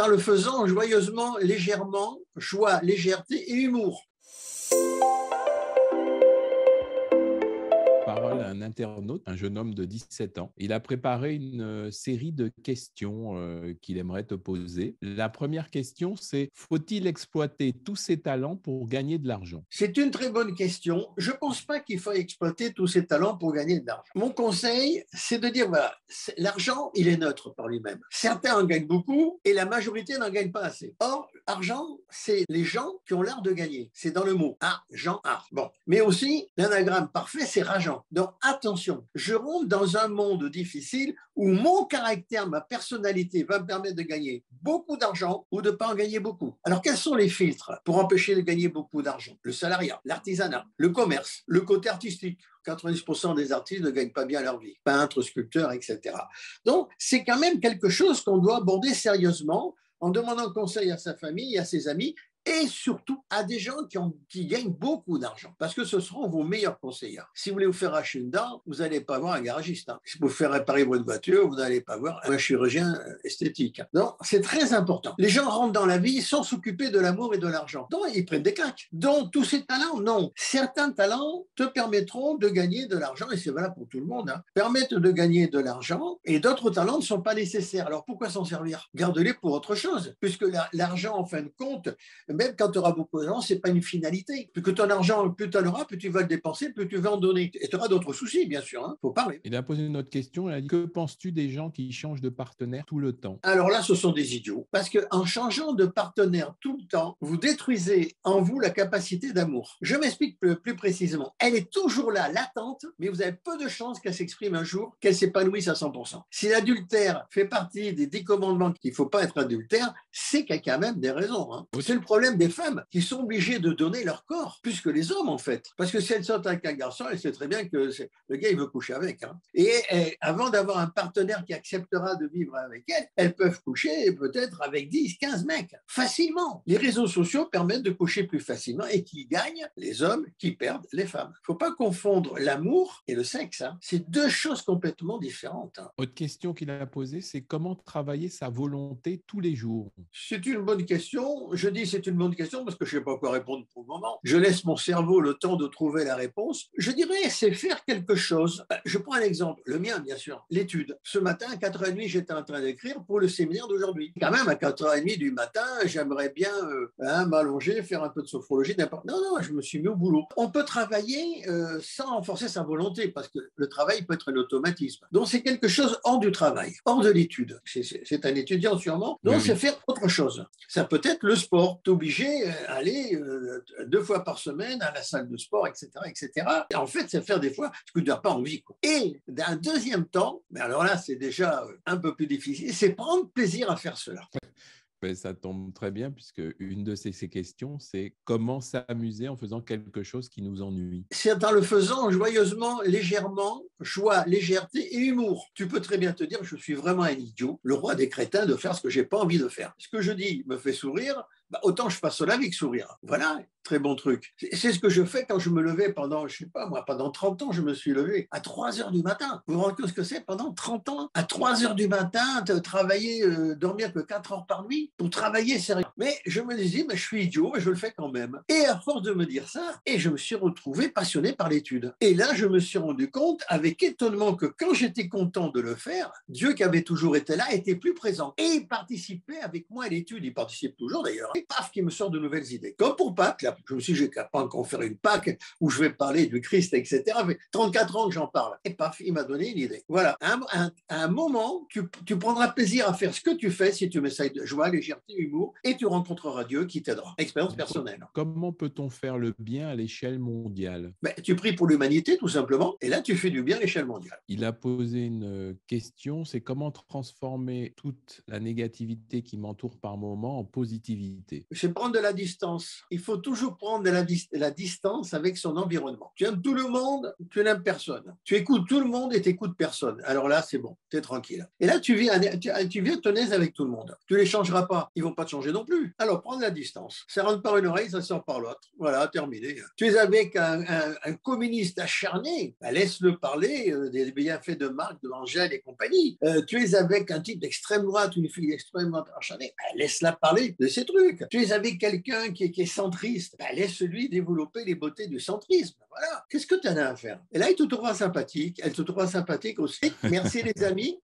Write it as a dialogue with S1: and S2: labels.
S1: en le faisant joyeusement, légèrement, joie, légèreté et humour.
S2: Parole à un internaute, un jeune homme de 17 ans. Il a préparé une série de questions qu'il aimerait te poser. La première question, c'est: faut-il exploiter tous ses talents pour gagner de l'argent?
S1: C'est une très bonne question. Je ne pense pas qu'il faut exploiter tous ses talents pour gagner de l'argent. Mon conseil, c'est de dire, voilà, l'argent, il est neutre par lui-même. Certains en gagnent beaucoup et la majorité n'en gagne pas assez. Or, argent, c'est les gens qui ont l'art de gagner. C'est dans le mot argent, art. Bon. Mais aussi, l'anagramme parfait, c'est rageant. Donc, attention, je rentre dans un monde difficile où mon caractère, ma personnalité va me permettre de gagner beaucoup d'argent ou de ne pas en gagner beaucoup. Alors, quels sont les filtres pour empêcher de gagner beaucoup d'argent? Le salariat, l'artisanat, le commerce, le côté artistique. 90% des artistes ne gagnent pas bien leur vie. Peintres, sculpteurs, etc. Donc, c'est quand même quelque chose qu'on doit aborder sérieusement en demandant conseil à sa famille et à ses amis, et surtout à des gens qui gagnent beaucoup d'argent, parce que ce seront vos meilleurs conseillers. Si vous voulez vous faire arracher une dent, vous n'allez pas voir un garagiste. Si vous faire réparer votre voiture, vous n'allez pas voir un chirurgien esthétique. Donc, c'est très important. Les gens rentrent dans la vie sans s'occuper de l'amour et de l'argent. Donc, ils prennent des claques. Donc, tous ces talents, non. Certains talents te permettront de gagner de l'argent, et c'est valable pour tout le monde, permettent de gagner de l'argent, et d'autres talents ne sont pas nécessaires. Alors, pourquoi s'en servir? Garde-les pour autre chose, puisque l'argent, en fin de compte, même quand tu auras beaucoup d'argent, ce n'est pas une finalité. Plus que ton argent, plus tu en auras, plus tu vas le dépenser, plus tu vas en donner. Et tu auras d'autres soucis, bien sûr. Faut parler.
S2: Il a posé une autre question. Il a dit: que penses-tu des gens qui changent de partenaire tout le temps?
S1: Alors là, ce sont des idiots. Parce qu'en changeant de partenaire tout le temps, vous détruisez en vous la capacité d'amour. Je m'explique plus précisément. Elle est toujours là, latente, mais vous avez peu de chances qu'elle s'exprime un jour, qu'elle s'épanouisse à 100%. Si l'adultère fait partie des 10 commandements qu'il ne faut pas être adultère, c'est qu'il y a quand même des raisons. C'est le problème des femmes qui sont obligées de donner leur corps, plus que les hommes en fait. Parce que si elles sortent avec un garçon, elles savent très bien que le gars il veut coucher avec. Et avant d'avoir un partenaire qui acceptera de vivre avec elles peuvent coucher peut-être avec 10, 15 mecs, facilement. Les réseaux sociaux permettent de coucher plus facilement, et qui gagnent les hommes, qui perdent les femmes. Il ne faut pas confondre l'amour et le sexe. C'est deux choses complètement différentes.
S2: Autre question qu'il a posée, c'est: comment travailler sa volonté tous les jours?
S1: C'est une bonne question. Je dis c'est une bonne question parce que je ne sais pas quoi répondre pour le moment. Je laisse mon cerveau le temps de trouver la réponse. Je dirais, c'est faire quelque chose. Je prends un exemple, le mien bien sûr, l'étude. Ce matin, à 4h30, j'étais en train d'écrire pour le séminaire d'aujourd'hui. Quand même, à 4h30 du matin, j'aimerais bien m'allonger, faire un peu de sophrologie, n'importe. Non, je me suis mis au boulot. On peut travailler sans renforcer sa volonté parce que le travail peut être un automatisme. Donc, c'est quelque chose hors du travail, hors de l'étude. C'est un étudiant sûrement. Donc,
S2: Oui.
S1: c'est faire autre chose. Ça peut être le sport. Tu es obligé d'aller 2 fois par semaine à la salle de sport, etc. etc. Et en fait, c'est faire des fois ce que tu n'as pas envie. Et d'un deuxième temps, mais alors là, c'est déjà un peu plus difficile, c'est prendre plaisir à faire cela.
S2: Ben, ça tombe très bien, puisque une de ces questions, c'est: comment s'amuser en faisant quelque chose qui nous ennuie?
S1: C'est en le faisant joyeusement, légèrement, joie, légèreté et humour. Tu peux très bien te dire, je suis vraiment un idiot, le roi des crétins, de faire ce que je n'ai pas envie de faire. Ce que je dis me fait sourire, autant je passe la vie avec sourire. Voilà, très bon truc. C'est ce que je fais quand je me levais pendant, je sais pas moi, pendant 30 ans, je me suis levé à 3h du matin. Vous vous rendez compte ce que c'est pendant 30 ans? À 3h du matin, travailler, dormir que 4 heures par nuit pour travailler sérieux. Mais je me disais, mais je suis idiot, mais je le fais quand même. Et à force de me dire ça, et je me suis retrouvé passionné par l'étude. Et là, je me suis rendu compte avec étonnement que quand j'étais content de le faire, Dieu qui avait toujours été là était plus présent. Et il participait avec moi à l'étude. Il participe toujours d'ailleurs. Et paf, qui me sort de nouvelles idées. Comme pour Pâques, là, je me suis dit, j'ai qu'à pas encore faire une Pâques où je vais parler du Christ, etc. Mais 34 ans que j'en parle. Et paf, il m'a donné une idée. Voilà. À un moment, tu prendras plaisir à faire ce que tu fais si tu mets ça de joie, légèreté, humour, et tu rencontreras Dieu qui t'aidera. Expérience personnelle.
S2: Comment peut-on faire le bien à l'échelle mondiale?
S1: Tu pries pour l'humanité, tout simplement, et là, tu fais du bien à l'échelle mondiale.
S2: Il a posé une question, c'est: comment transformer toute la négativité qui m'entoure par moment en positivité? spiritualité?
S1: C'est prendre de la distance. Il faut toujours prendre de la distance avec son environnement. Tu aimes tout le monde, tu n'aimes personne. Tu écoutes tout le monde et tu n'écoutes personne. Alors là, c'est bon, tu es tranquille. Et là, tu viens ton aise avec tout le monde. Tu ne les changeras pas. Ils ne vont pas te changer non plus. Alors, prends de la distance. Ça rentre par une oreille, ça sort par l'autre. Voilà, terminé. Tu es avec un communiste acharné, bah, laisse-le parler des bienfaits de Marx, de Angèle et compagnie. Tu es avec un type d'extrême droite, une fille d'extrême droite acharnée, bah, laisse-la parler de ces trucs. Tu es avec quelqu'un qui est centriste, bah, laisse-lui développer les beautés du centrisme. Voilà. Qu'est-ce que tu en as à faire? Et là, il te trouvera sympathique, elle te trouvera sympathique aussi. Merci les amis.